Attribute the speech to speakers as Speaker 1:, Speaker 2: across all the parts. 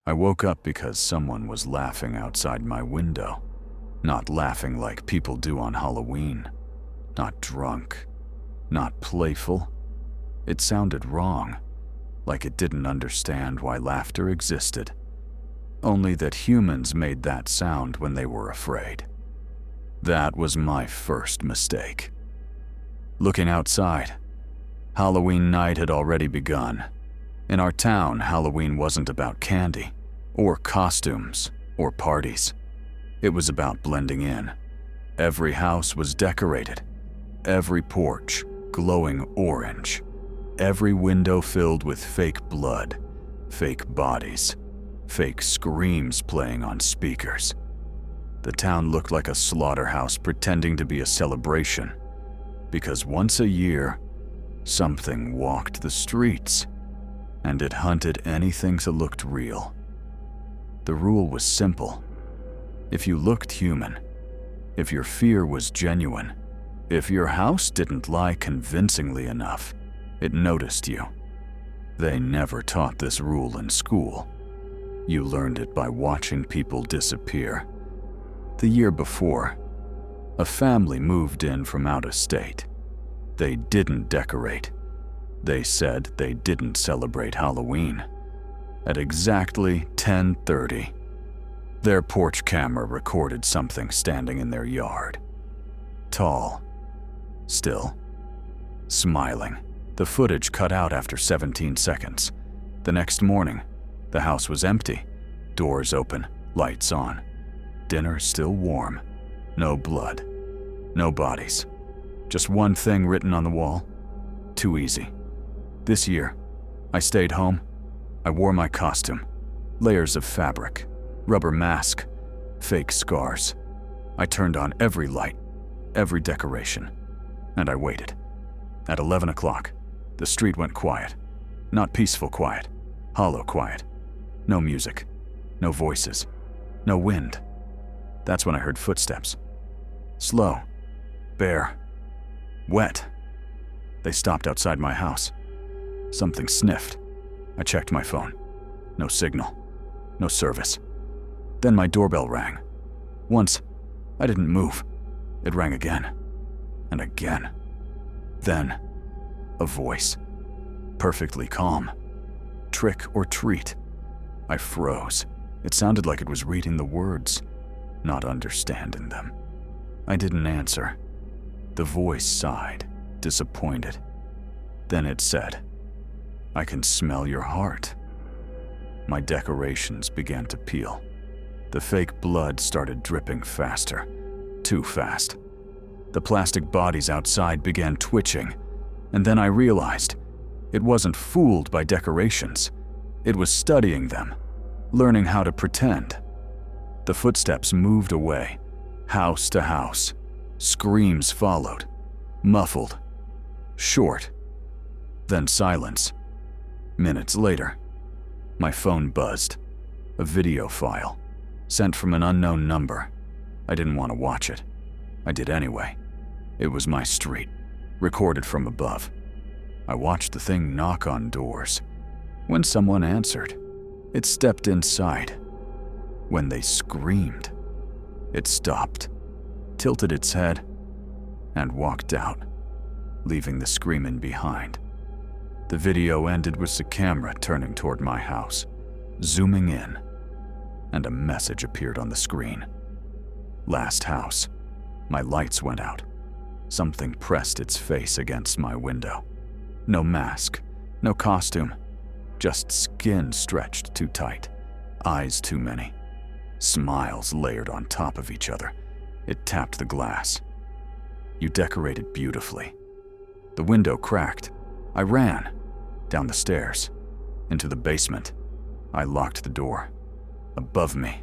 Speaker 1: I woke up because someone was laughing outside my window. Not laughing like people do on Halloween. Not drunk. Not playful. It sounded wrong, like it didn't understand why laughter existed. Only that humans made that sound when they were afraid. That was my first mistake. Looking outside, Halloween night had already begun. In our town, Halloween wasn't about candy, or costumes, or parties. It was about blending in. Every house was decorated. Every porch glowing orange. Every window filled with fake blood, fake bodies, fake screams playing on speakers. The town looked like a slaughterhouse pretending to be a celebration, because once a year, something walked the streets, and it hunted anything that looked real. The rule was simple. If you looked human, if your fear was genuine, if your house didn't lie convincingly enough, it noticed you. They never taught this rule in school. You learned it by watching people disappear. The year before, a family moved in from out of state. They didn't decorate. They said they didn't celebrate Halloween. At exactly 10:30, their porch camera recorded something standing in their yard. Tall, still, smiling. The footage cut out after 17 seconds. The next morning, the house was empty, doors open, lights on. Dinner still warm. No blood. No bodies. Just one thing written on the wall. Too easy. This year, I stayed home. I wore my costume. Layers of fabric. Rubber mask. Fake scars. I turned on every light. Every decoration. And I waited. At 11 o'clock, the street went quiet. Not peaceful quiet. Hollow quiet. No music. No voices. No wind. That's when I heard footsteps. Slow. Bare. Wet. They stopped outside my house. Something sniffed. I checked my phone. No signal. No service. Then my doorbell rang. Once, I didn't move. It rang again. And again. Then, a voice. Perfectly calm. Trick or treat. I froze. It sounded like it was reading the words, not understanding them. I didn't answer. The voice sighed, disappointed. Then it said, "I can smell your heart." My decorations began to peel. The fake blood started dripping faster, too fast. The plastic bodies outside began twitching, and then I realized it wasn't fooled by decorations. It was studying them, learning how to pretend. The footsteps moved away, house to house. Screams followed, muffled, short, then silence. Minutes later, my phone buzzed. A video file, sent from an unknown number. I didn't want to watch it. I did anyway. It was my street, recorded from above. I watched the thing knock on doors. When someone answered, it stepped inside. When they screamed, it stopped, tilted its head, and walked out, leaving the screaming behind. The video ended with the camera turning toward my house, zooming in, and a message appeared on the screen. Last house. My lights went out. Something pressed its face against my window. No mask, no costume, just skin stretched too tight, eyes too many, smiles layered on top of each other. It tapped the glass. "You decorated beautifully." The window cracked. I ran, down the stairs, into the basement. I locked the door. Above me,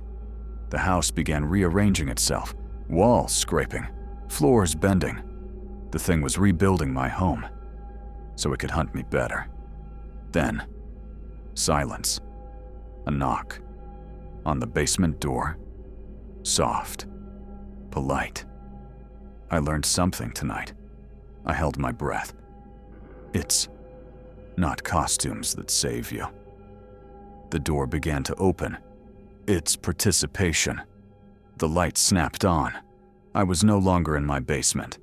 Speaker 1: the house began rearranging itself, walls scraping, floors bending. The thing was rebuilding my home, so it could hunt me better. Then, silence. A knock. On the basement door. Soft. Polite. I learned something tonight. I held my breath. It's not costumes that save you. The door began to open. It's participation. The light snapped on. I was no longer in my basement.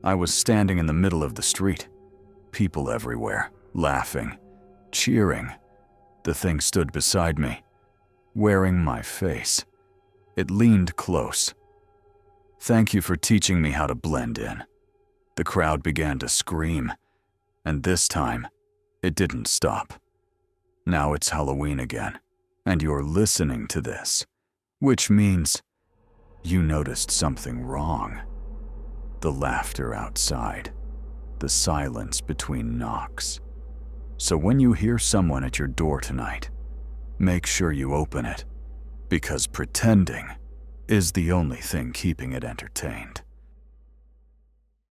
Speaker 1: I was standing in the middle of the street. People everywhere, laughing, cheering. The thing stood beside me, wearing my face. It leaned close. "Thank you for teaching me how to blend in." The crowd began to scream, and this time, it didn't stop. Now it's Halloween again, and you're listening to this, which means you noticed something wrong. The laughter outside, the silence between knocks. So when you hear someone at your door tonight, make sure you open it, because pretending is the only thing keeping it entertained.